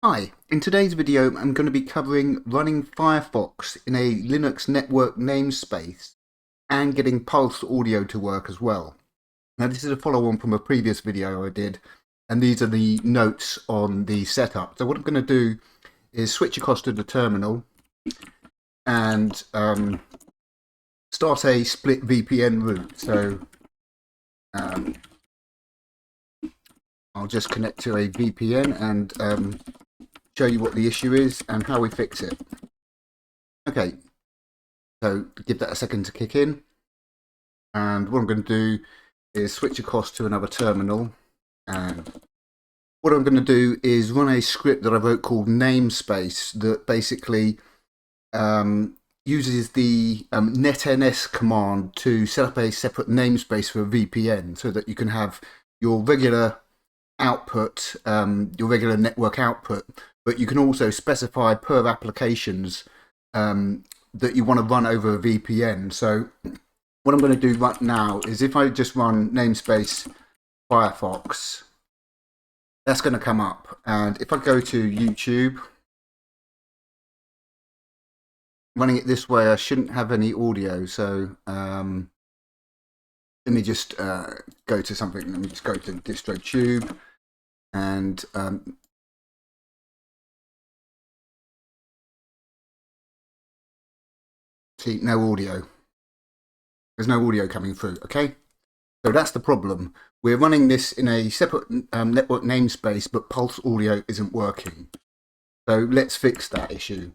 Hi, in today's video I'm going to be covering running Firefox in a Linux network namespace and getting pulse audio to work as well. Now this is a follow-on from a previous video I did, and these are the notes on the setup. So what I'm going to do is switch across to the terminal and start a split VPN route. So I'll just connect to a VPN and show you what the issue is and how we fix it. Okay, so give that a second to kick in, and what I'm going to do is switch across to another terminal, and what I'm going to do is run a script that I wrote called namespace that basically uses the netns command to set up a separate namespace for a VPN so that you can have your regular output, your regular network output, but you can also specify per applications that you want to run over a VPN. So what I'm going to do right now is if I just run namespace Firefox, that's going to come up. And if I go to YouTube, running it this way, I shouldn't have any audio. So let me just go to something. Let me just go to DistroTube and see, no audio. There's no audio coming through, okay? So that's the problem. We're running this in a separate network namespace, but pulse audio isn't working. So let's fix that issue.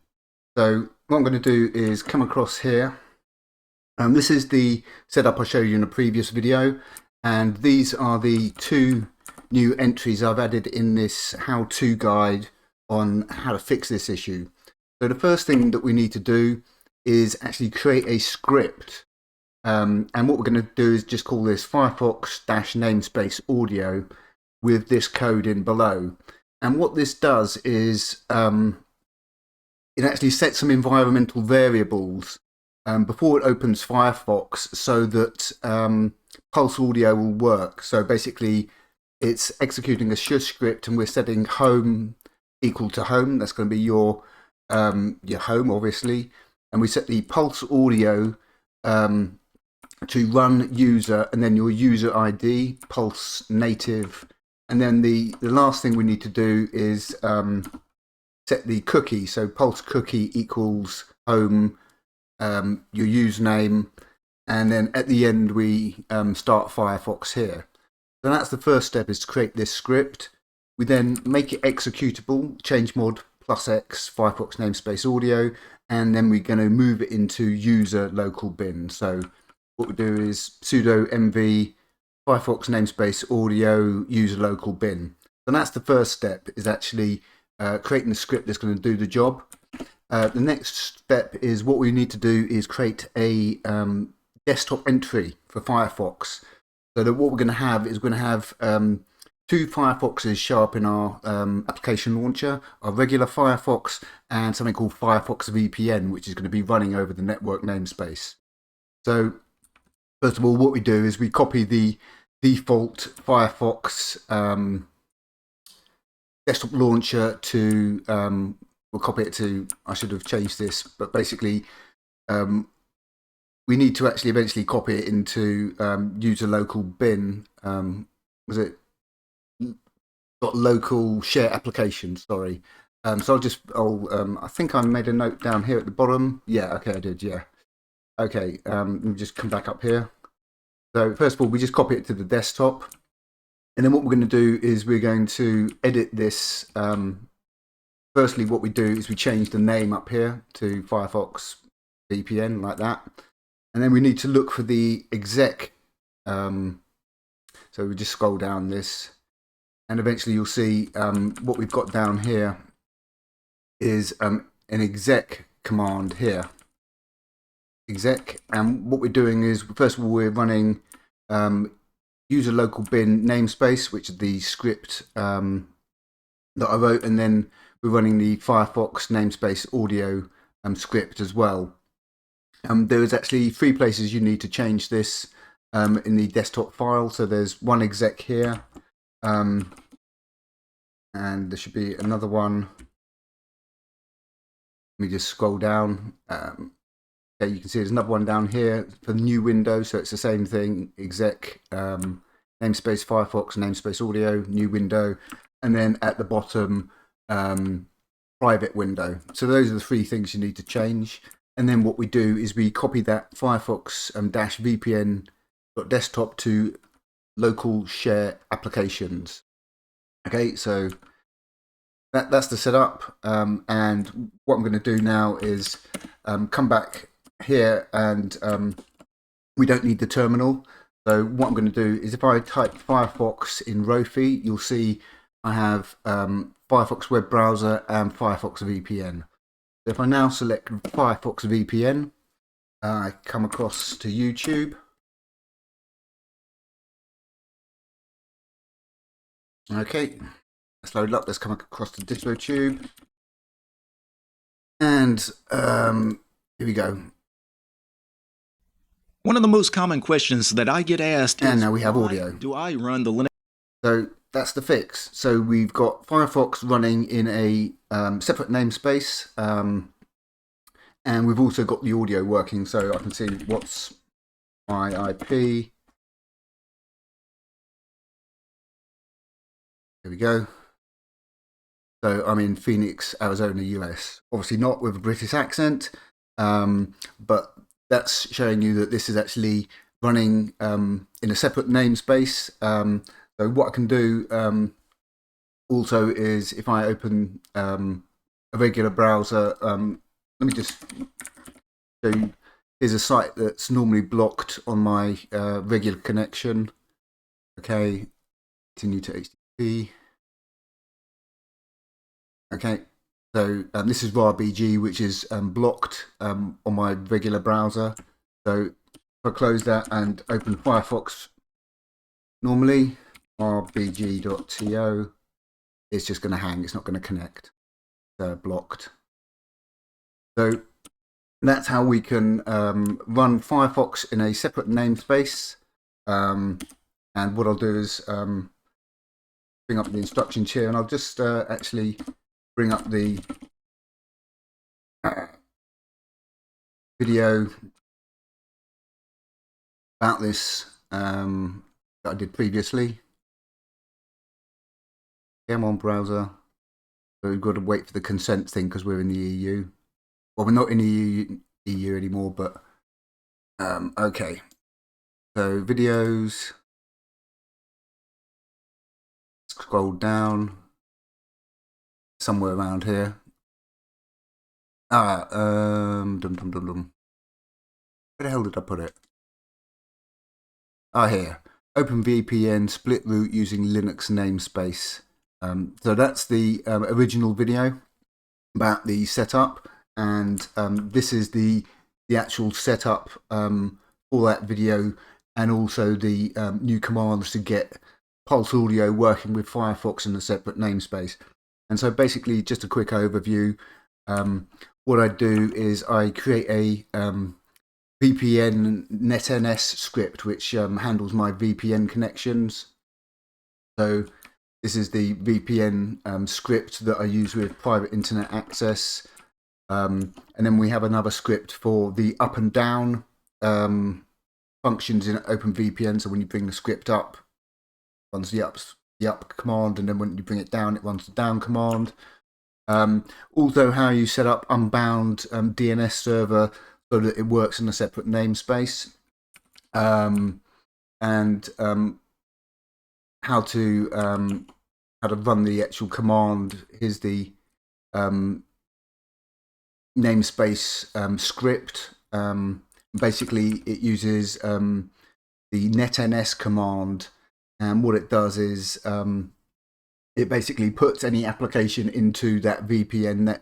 So what I'm going to do is come across here. This is the setup I showed you in a previous video, and these are the two new entries I've added in this how-to guide on how to fix this issue. So the first thing that we need to do is actually create a script, and what we're going to do is just call this firefox-namespace-audio with this code in below. And what this does is it actually sets some environmental variables before it opens Firefox so that pulse audio will work. So basically it's executing a shush script, and we're setting home equal to home. That's going to be your home, obviously. And we set the pulse audio to run user, and then your user ID, pulse native. And then the last thing we need to do is set the cookie. So pulse cookie equals home, your username, and then at the end we start Firefox here. So that's the first step, is to create this script. We then make it executable, change mod +X Firefox namespace audio, and then we're going to move it into user local bin. So what we do is sudo mv Firefox namespace audio user local bin. So that's the first step, is actually creating the script that's going to do the job. The next step is what we need to do is create a desktop entry for Firefox. So that what we're going to have is we're going to have two Firefoxes show up in our application launcher, our regular Firefox and something called firefox-vpn, which is going to be running over the network namespace. So first of all, what we do is we copy the default Firefox desktop launcher to, we'll copy it to, I should have changed this, but basically we need to actually eventually copy it into user local bin. Was it got local share application? Sorry. So I think I made a note down here at the bottom. Yeah, okay, I did. Yeah. Okay. Let me just come back up here. So first of all, we just copy it to the desktop, and then what we're going to do is we're going to edit this. Firstly, what we do is we change the name up here to Firefox VPN, like that. And then we need to look for the exec. So we just scroll down this, and eventually you'll see what we've got down here is an exec command here. Exec, and what we're doing is, first of all, we're running user local bin namespace, which is the script that I wrote, and then we're running the Firefox namespace audio script as well. There is actually 3 places you need to change this in the desktop file. So there's one exec here, and there should be another one. Let me just scroll down. Okay, you can see there's another one down here for the new window, so it's the same thing, exec, namespace Firefox, namespace audio, new window, and then at the bottom, private window. So those are the three things you need to change. And then what we do is we copy that firefox-vpn.desktop to local share applications. Okay, so that's the setup. And what I'm going to do now is come back here, and we don't need the terminal. So what I'm going to do is if I type Firefox in Rofi, you'll see I have Firefox web browser and Firefox VPN. So if I now select Firefox VPN, I come across to YouTube. Okay, let's load it up. Let's come across to DistroTube. And here we go. One of the most common questions that I get asked is, now we have audio. Do I run the Linux? So that's the fix. So we've got Firefox running in a separate namespace, and we've also got the audio working, so I can see what's my IP. Here we go. So I'm in Phoenix, Arizona, US. Obviously not with a British accent, but that's showing you that this is actually running in a separate namespace. So what I can do also is if I open a regular browser, let me just show you. Here's a site that's normally blocked on my regular connection. Okay, continue to HTTP. Okay, so this is RBG, which is blocked on my regular browser. So if I close that and open Firefox normally, rbg.to, it's just going to hang. It's not going to connect. Blocked. So that's how we can run Firefox in a separate namespace. And what I'll do is bring up the instructions here, and I'll just actually bring up the video about this that I did previously. Come on, browser. So we've got to wait for the consent thing because we're in the EU. Well, we're not in the EU anymore, but okay. So videos. Scroll down somewhere around here. Where the hell did I put it? Here. Openvpn split route using Linux namespace. So that's the original video about the setup, and this is the actual setup for that video, and also the new commands to get Pulse Audio working with Firefox in a separate namespace. And so basically, just a quick overview. What I do is I create a vpn-netns script which handles my VPN connections. So this is the VPN script that I use with private internet access. And then we have another script for the up and down functions in Openvpn. So when you bring the script up, it runs the up command, and then when you bring it down, it runs the down command. Also how you set up unbound DNS server so that it works in a separate namespace. And how to run the actual command. Here's the namespace script. Basically, it uses the netns command, and what it does is it basically puts any application into that VPN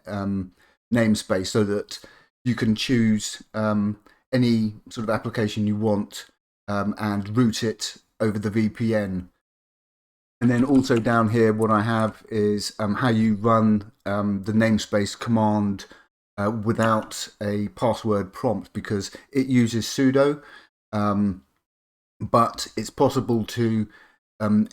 namespace so that you can choose any sort of application you want and route it over the VPN. And then also down here, what I have is how you run the namespace command without a password prompt, because it uses sudo, but it's possible to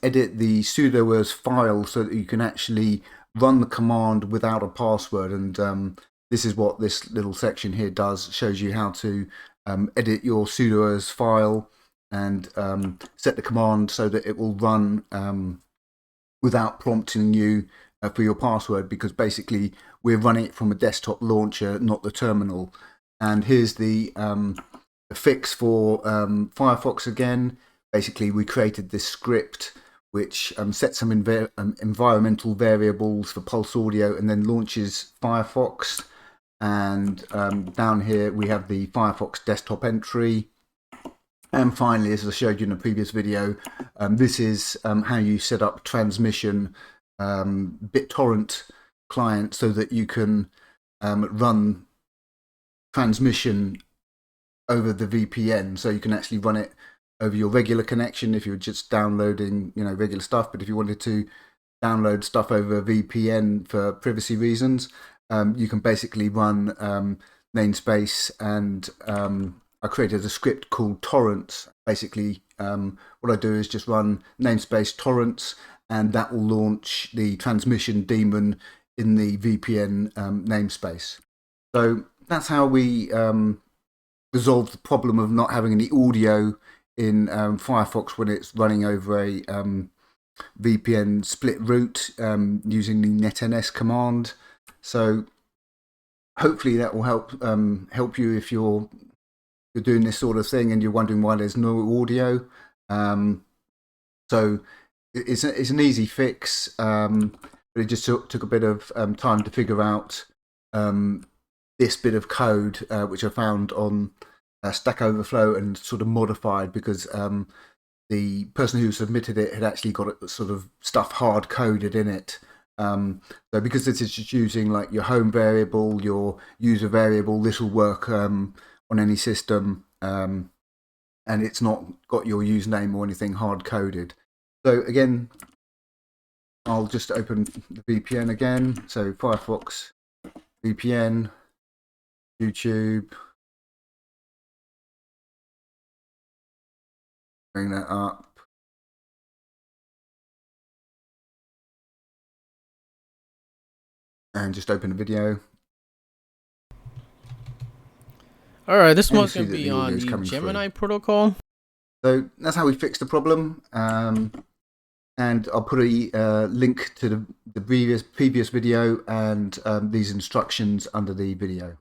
edit the sudo as file so that you can actually run the command without a password. And this is what this little section here does. It shows you how to edit your sudo as file and set the command so that it will run without prompting you for your password, because basically we're running it from a desktop launcher, not the terminal. And here's the fix for Firefox again. Basically, we created this script which sets some environmental variables for pulseaudio and then launches Firefox. And down here we have the Firefox desktop entry. And finally, as I showed you in a previous video, this is how you set up transmission BitTorrent client so that you can run transmission over the VPN. So you can actually run it over your regular connection if you're just downloading, regular stuff. But if you wanted to download stuff over VPN for privacy reasons, you can basically run namespace. And I created a script called torrents. Basically, what I do is just run namespace torrents, and that will launch the transmission daemon in the VPN namespace. So that's how we resolve the problem of not having any audio in Firefox when it's running over a VPN split route using the netns command. So hopefully that will help you if you're doing this sort of thing and you're wondering why there's no audio. So it's an easy fix, but it just took a bit of time to figure out this bit of code, which I found on Stack Overflow and sort of modified, because the person who submitted it had actually got it sort of stuff hard coded in it. So because this is just using like your home variable, your user variable, this will work on any system, and it's not got your username or anything hard coded. So again, I'll just open the VPN again. So Firefox VPN, YouTube, bring that up. And just open a video. All right, this one's going to be on the Gemini protocol. So that's how we fixed the problem. And I'll put a link to the previous video and these instructions under the video.